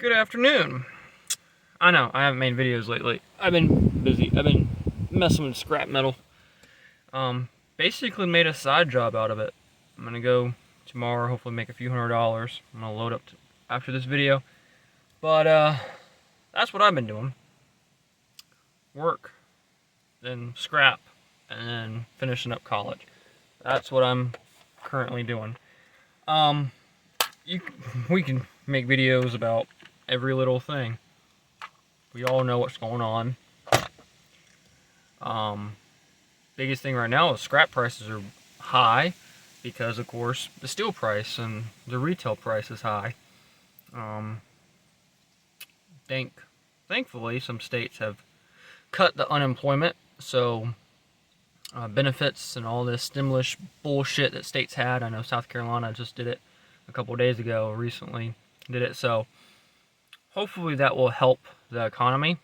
Good afternoon. I know, I haven't made videos lately. I've been busy. I've been messing with scrap metal. Basically made a side job out of it. I'm gonna go tomorrow, hopefully make a few $100s. I'm gonna load up after this video. But, that's what I've been doing. Work, then scrap, and then finishing up college. That's what I'm currently doing. We can make videos about every little thing. We all know what's going on. Biggest thing right now is scrap prices are high because, of course, the steel price and the retail price is high. Thankfully, some states have cut the unemployment, so benefits and all this stimulus bullshit that states had. I know South Carolina just did it a couple days ago, recently did it, so hopefully that will help the economy.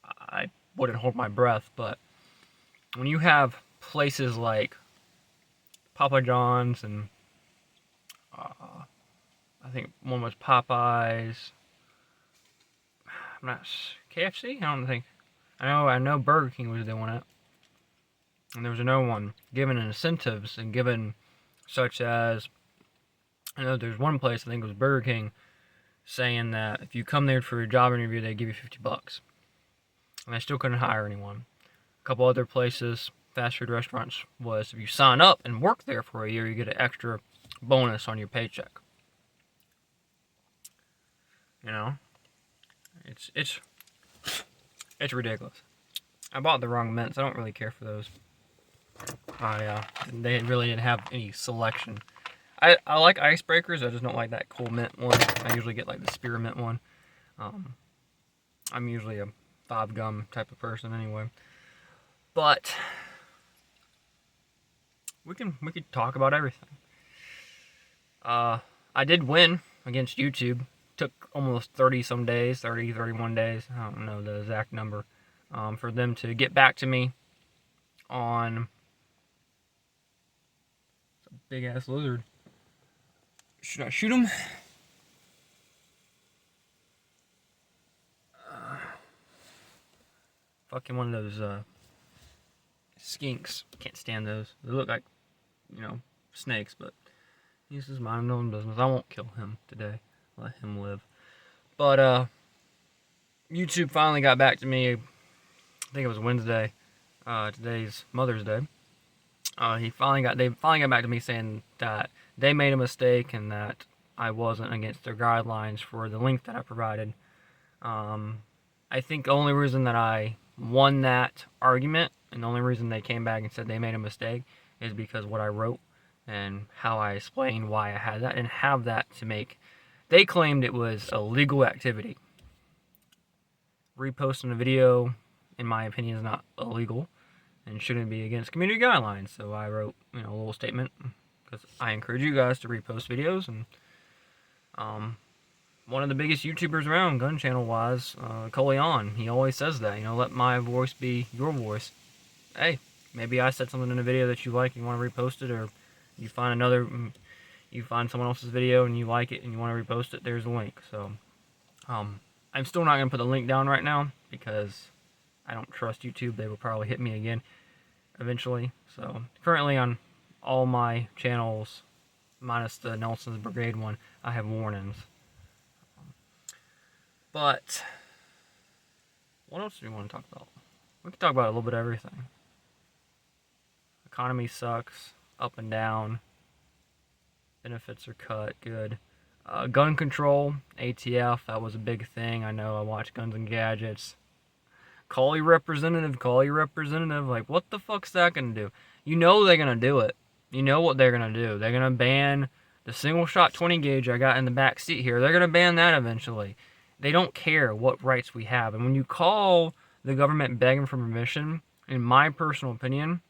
I wouldn't hold my breath, but when you have places like Papa John's and I think one was Popeyes, I'm not KFC. I don't think. I know Burger King was doing it, and there was another one given incentives and given such as I know there's one place I think it was Burger King saying that if you come there for a job interview they give you $50, and I still couldn't hire anyone. A couple other places, fast food restaurants, was if you sign up and work there for a year, you get an extra bonus on your paycheck. You know, it's ridiculous. I bought the wrong mints. I don't really care for those. They really didn't have any selection. I like icebreakers. I just don't like that cool mint one. I usually get like the spearmint one. I'm usually a 5 gum type of person anyway. But we could talk about everything. I did win against YouTube. Took almost 31 days, I don't know the exact number, for them to get back to me on a big ass lizard. Should I shoot him? Fucking one of those skinks. Can't stand those. They look like, snakes, but he's just minding his own business. I won't kill him today. Let him live. But YouTube finally got back to me. I think it was Wednesday. Today's Mother's Day. They finally got back to me saying that they made a mistake and that I wasn't against their guidelines for the link that I provided. I think the only reason that I won that argument and the only reason they came back and said they made a mistake is because what I wrote and how I explained why I had that and have that to make. They claimed it was a legal activity. Reposting a video, in my opinion, is not illegal and shouldn't be against community guidelines. So I wrote, a little statement because I encourage you guys to repost videos. And one of the biggest YouTubers around, gun channel wise, Coleon, he always says that. Let my voice be your voice. Hey, maybe I said something in a video that you like, and you want to repost it, or you find someone else's video and you like it and you want to repost it, there's a link. So, I'm still not going to put the link down right now because I don't trust YouTube. They will probably hit me again eventually. So, currently on all my channels, minus the Nelson's Brigade one, I have warnings. But, what else do we want to talk about? We can talk about a little bit of everything. Economy sucks, up and down. Benefits are cut, good. Gun control, ATF, that was a big thing. I know, I watch Guns and Gadgets. Call your representative. Like, what the fuck's that gonna do? They're gonna do it. You know what they're gonna do. They're gonna ban the single shot 20 gauge I got in the back seat here. They're gonna ban that eventually. They don't care what rights we have. And when you call the government begging for permission, in my personal opinion,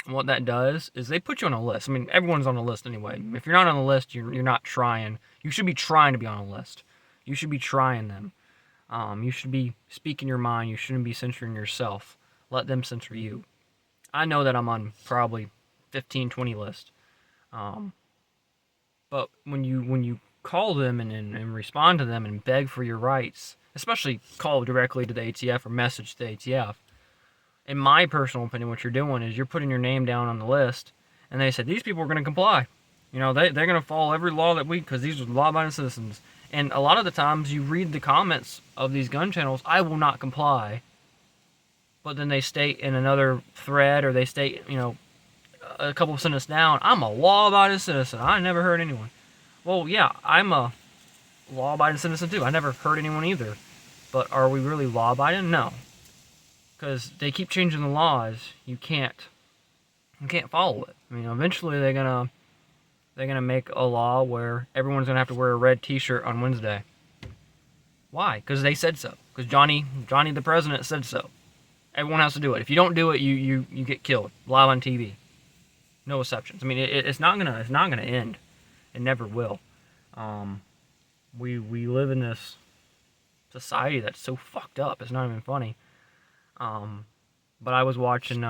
what that does is they put you on a list. I mean, everyone's on a list anyway. If you're not on a list, you're not trying. You should be trying to be on a list. You should be trying them. You should be speaking your mind. You shouldn't be censoring yourself. Let them censor you. I know that I'm on probably 15, 20 lists. But when you call them and respond to them and beg for your rights, especially call directly to the ATF or message the ATF. In my personal opinion, what you're doing is you're putting your name down on the list, and they said these people are going to comply. They're going to follow every law that because these are law-abiding citizens. And a lot of the times you read the comments of these gun channels, I will not comply. But then they state in another thread, or they state, a couple of sentences down, I'm a law-abiding citizen. I never hurt anyone. Well, yeah, I'm a law-abiding citizen too. I never hurt anyone either. But are we really law-abiding? No. Because they keep changing the laws. You can't follow it. Eventually they're gonna make a law where everyone's gonna have to wear a red T-shirt on Wednesday. Why? Because they said so. Because Johnny the president said so. Everyone has to do it. If you don't do it, you get killed live on TV. No exceptions. It's not gonna end. It never will. We live in this society that's so fucked up. It's not even funny. But I was watching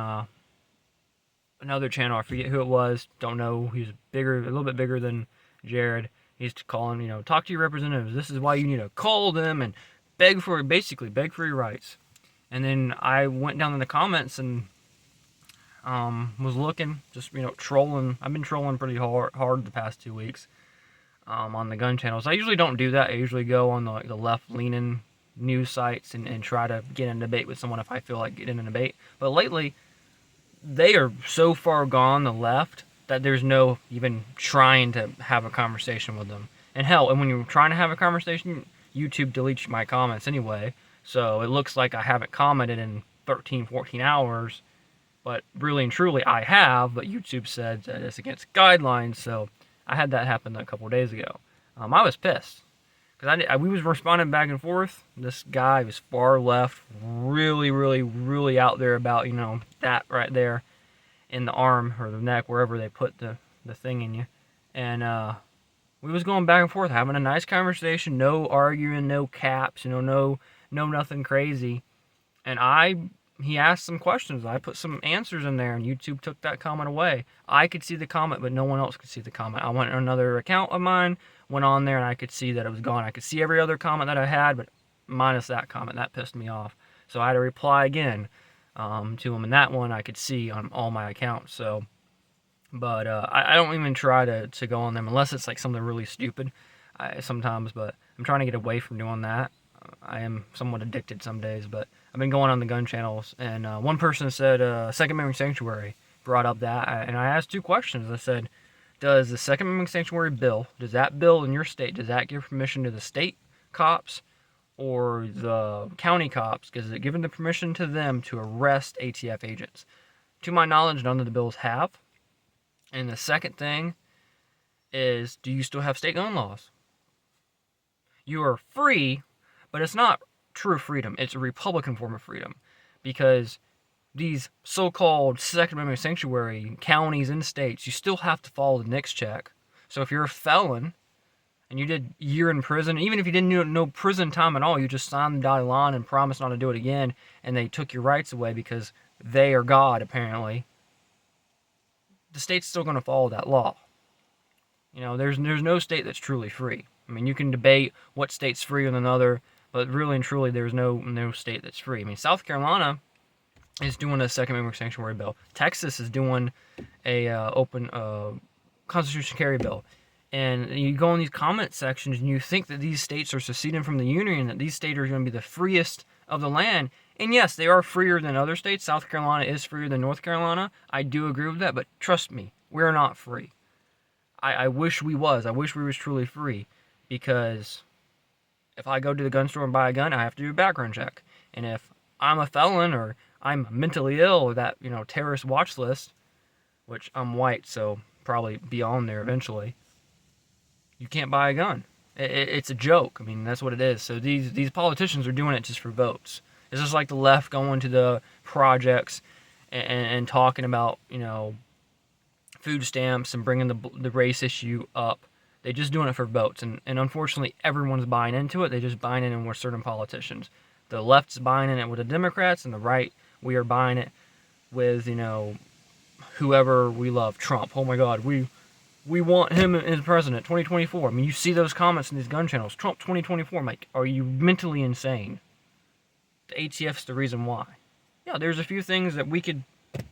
another channel. I forget who it was. Don't know. He's bigger, a little bit bigger than Jared. He's calling, talk to your representatives. This is why you need to call them and beg for your rights. And then I went down in the comments and was looking, just trolling. I've been trolling pretty hard the past 2 weeks on the gun channels. I usually don't do that. I usually go on the left-leaning news sites and try to get in a debate with someone if I feel like getting in a debate. But lately, they are so far gone, the left, that there's no even trying to have a conversation with them. And hell, and when you're trying to have a conversation, YouTube deletes my comments anyway. So it looks like I haven't commented in 13, 14 hours. But really and truly, I have. But YouTube said that it's against guidelines. So I had that happen a couple days ago. I was pissed. Because we was responding back and forth. This guy was far left, really, really, really out there about, that right there in the arm or the neck, wherever they put the thing in you. And we was going back and forth, having a nice conversation, no arguing, no caps, no nothing crazy. And he asked some questions. I put some answers in there, and YouTube took that comment away. I could see the comment, but no one else could see the comment. I went on another account of mine, went on there, and I could see that it was gone. I could see every other comment that I had, but minus that comment. That pissed me off. So I had to reply again to him, and that one I could see on all my accounts. So, but I don't even try to go on them unless it's like something really stupid sometimes, but I'm trying to get away from doing that. I am somewhat addicted some days, but I've been going on the gun channels, and one person said Second Amendment Sanctuary, brought up that, and I asked two questions. I said, does the Second Amendment Sanctuary bill, does that bill in your state, does that give permission to the state cops or the county cops? Because is it given the permission to them to arrest ATF agents? To my knowledge, none of the bills have. And the second thing is, do you still have state gun laws? You are free, but it's not true freedom. It's a Republican form of freedom, because these so-called Second Amendment sanctuary counties and states, you still have to follow the NICS check. So if you're a felon and you did a year in prison, even if you didn't do no prison time at all, you just signed the dotted line and promised not to do it again, and they took your rights away because they are God, apparently, the state's still going to follow that law. There's no state that's truly free. You can debate what state's free than another, but really and truly, there's no state that's free. South Carolina is doing a Second Amendment sanctuary bill. Texas is doing a open constitutional carry bill. And you go in these comment sections and you think that these states are seceding from the Union, that these states are going to be the freest of the land. And yes, they are freer than other states. South Carolina is freer than North Carolina. I do agree with that, but trust me, we're not free. I wish we was. I wish we was truly free, because if I go to the gun store and buy a gun, I have to do a background check. And if I'm a felon or I'm mentally ill or that, terrorist watch list, which I'm white, so probably be on there eventually, you can't buy a gun. It's a joke. That's what it is. So these politicians are doing it just for votes. It's just like the left going to the projects and talking about, food stamps and bringing the race issue up. They're just doing it for votes. And unfortunately, everyone's buying into it. They're just buying it in with certain politicians. The left's buying in it with the Democrats, and the right, we are buying it with, whoever we love. Trump. Oh my God, we we want him as president, 2024. I mean, you see those comments in these gun channels. Trump 2024. I'm like, are you mentally insane? The ATF's the reason why. Yeah, there's a few things that we could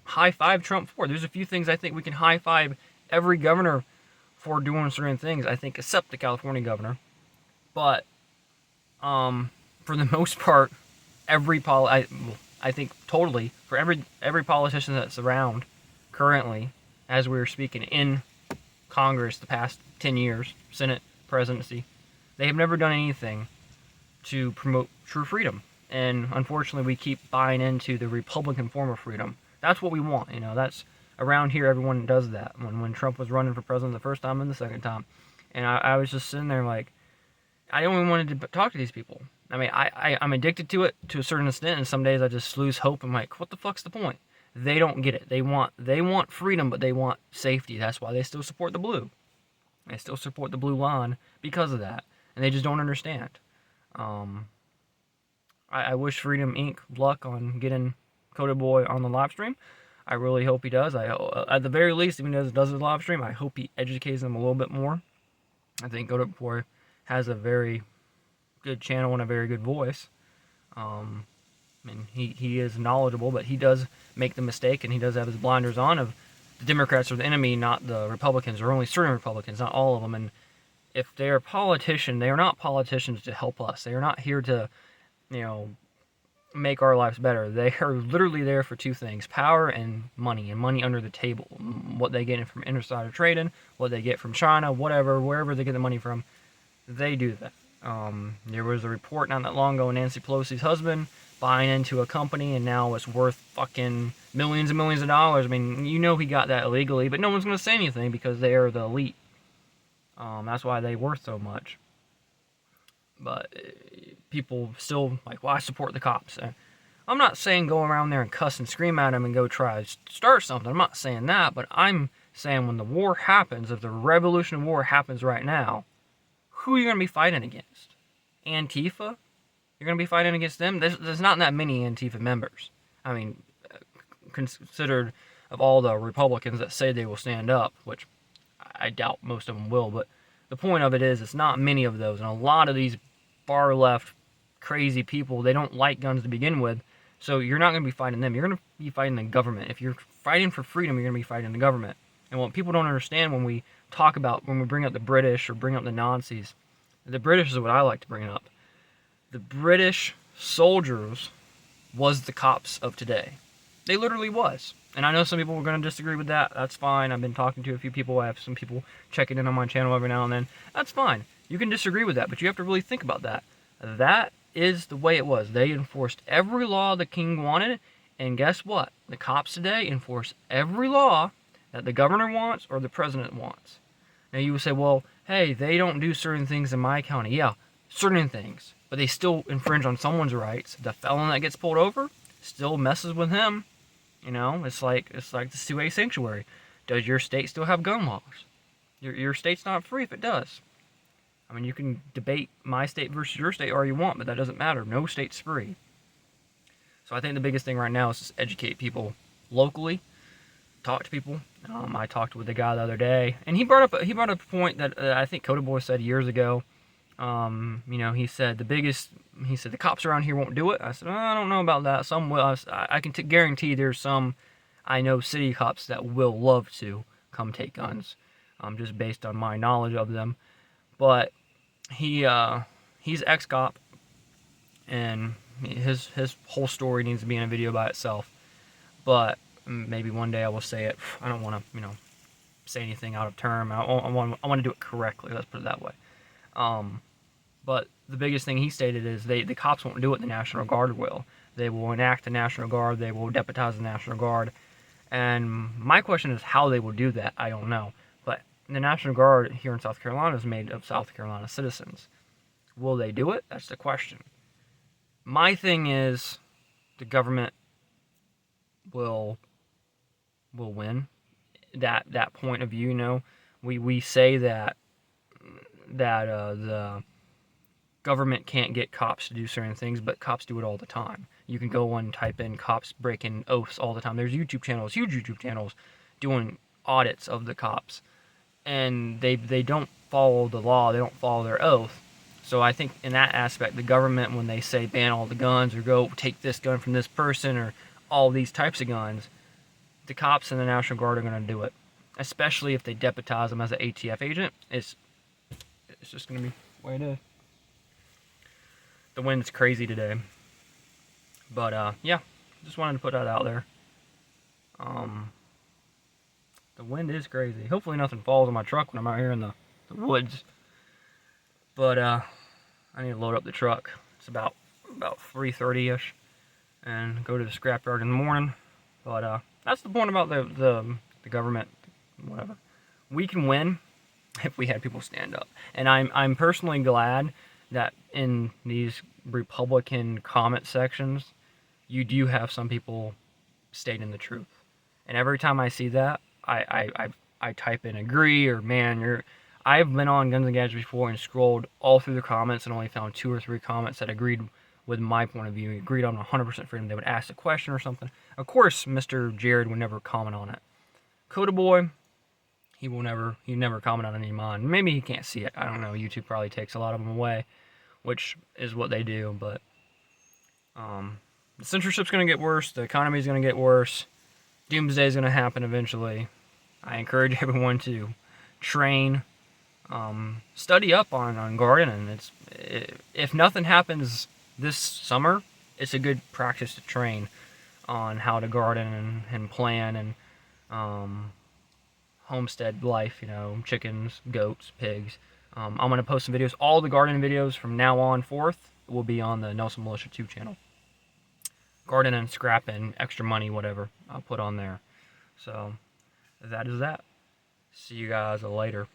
high-five Trump for. There's a few things I think we can high-five every governor for doing certain things, I think, except the California governor. But, for the most part, I think totally, for every politician that's around currently, as we're speaking, in Congress the past 10 years, Senate, presidency, they have never done anything to promote true freedom. And unfortunately, we keep buying into the Republican form of freedom. That's what we want, that's around here, everyone does that. When Trump was running for president the first time and the second time. And I was just sitting there like, I only wanted to talk to these people. I mean, I'm addicted to it to a certain extent, and some days I just lose hope. I'm like, what the fuck's the point? They don't get it. They want freedom, but they want safety. That's why they still support the blue. They still support the blue line because of that, and they just don't understand. I wish Freedom Inc. luck on getting Coda Boy on the live stream. I really hope he does. At the very least, if he does his live stream, I hope he educates them a little bit more. I think Coda Boy has a very good channel and a very good voice. I mean, he is knowledgeable, but he does make the mistake, and he does have his blinders on of the Democrats are the enemy, not the Republicans, or only certain Republicans, not all of them. And if they're a politician, they are not politicians to help us. They are not here to, make our lives better. They are literally there for two things: power and money under the table. What they get from insider trading, what they get from China, whatever, wherever they get the money from, they do that. There was a report not that long ago, Nancy Pelosi's husband buying into a company, and now it's worth fucking millions and millions of dollars. I mean, he got that illegally, but no one's going to say anything because they are the elite. That's why they worth so much. But people still like, well, I support the cops. I'm not saying go around there and cuss and scream at them and go try to start something. I'm not saying that, but I'm saying when the war happens, if the revolution of war happens right now, who are you going to be fighting against? Antifa? You're going to be fighting against them? There's not that many Antifa members. I mean, considered of all the Republicans that say they will stand up, which I doubt most of them will, but the point of it is it's not many of those, and a lot of these far left crazy people, they don't like guns to begin with, so you're not going to be fighting them. You're going to be fighting the government. If you're fighting for freedom, you're going to be fighting the government. And what people don't understand when we bring up the British or bring up the Nazis, the British is what I like to bring up. The British soldiers was the cops of today. They literally was. And I know some people are going to disagree with that. That's fine. I've been talking to a few people. I have some people checking in on my channel every now and then. That's fine. You can disagree with that, but you have to really think about that. That is the way it was. They enforced every law the king wanted, and guess what? The cops today enforce every law that the governor wants or the president wants. Now you would say, well, hey, they don't do certain things in my county. Yeah, certain things, but they still infringe on someone's rights. The felon that gets pulled over still messes with him. It's like the Sioux Sanctuary. Does your state still have gun laws? Your state's not free if it does. I mean, you can debate my state versus your state all you want, but that doesn't matter. No state's free. So I think the biggest thing right now is just educate people locally, talk to people. I talked with a guy the other day, and he brought up a point that I think Coda Boy said years ago. He said the cops around here won't do it. I said, I don't know about that. Some will. I can guarantee there's some I know city cops that will love to come take guns, just based on my knowledge of them. But he's ex-cop, and his whole story needs to be in a video by itself. But maybe one day I will say it. I don't want to, say anything out of term. I want to do it correctly. Let's put it that way. But the biggest thing he stated is the cops won't do it. The National Guard will. They will enact the National Guard. They will deputize the National Guard. And my question is how they will do that. I don't know. But the National Guard here in South Carolina is made of South Carolina citizens. Will they do it? That's the question. My thing is the government will win. That point of view, we say that the government can't get cops to do certain things, but cops do it all the time. You can go and type in cops breaking oaths all the time. There's huge YouTube channels doing audits of the cops. and they don't follow the law, they don't follow their oath. So I think in that aspect, the government, when they say ban all the guns or go take this gun from this person or all these types of guns, the cops and the National Guard are going to do it, especially if they deputize them as an ATF agent. It's just going to be the way it is. The wind's crazy today, but yeah, just wanted to put that out there. The wind is crazy. Hopefully nothing falls on my truck when I'm out here in the woods. But I need to load up the truck. It's about 3:30ish, and go to the scrapyard in the morning. But that's the point about the government. Whatever. We can win if we had people stand up, and I'm personally glad that in these Republican comment sections, you do have some people stating the truth. And every time I see that, I type in agree or man, you're. I've been on Guns and Gadgets before and scrolled all through the comments and only found 2 or 3 comments that agreed with my point of view, agreed on 100% freedom. They would ask a question or something. Of course, Mr. Jared would never comment on it. Coda Boy, he never comment on any of mine. Maybe he can't see it. I don't know. YouTube probably takes a lot of them away, which is what they do. But the censorship's going to get worse. The economy's going to get worse. Doomsday is going to happen eventually. I encourage everyone to train, study up on gardening. If nothing happens this summer, it's a good practice to train on how to garden and plan and homestead life. You know, chickens, goats, pigs. I'm going to post some videos. All the gardening videos from now on forth will be on the Nelson Militia 2 channel. Gardening, scrapping, extra money, whatever, I'll put on there. So that is that. See you guys later.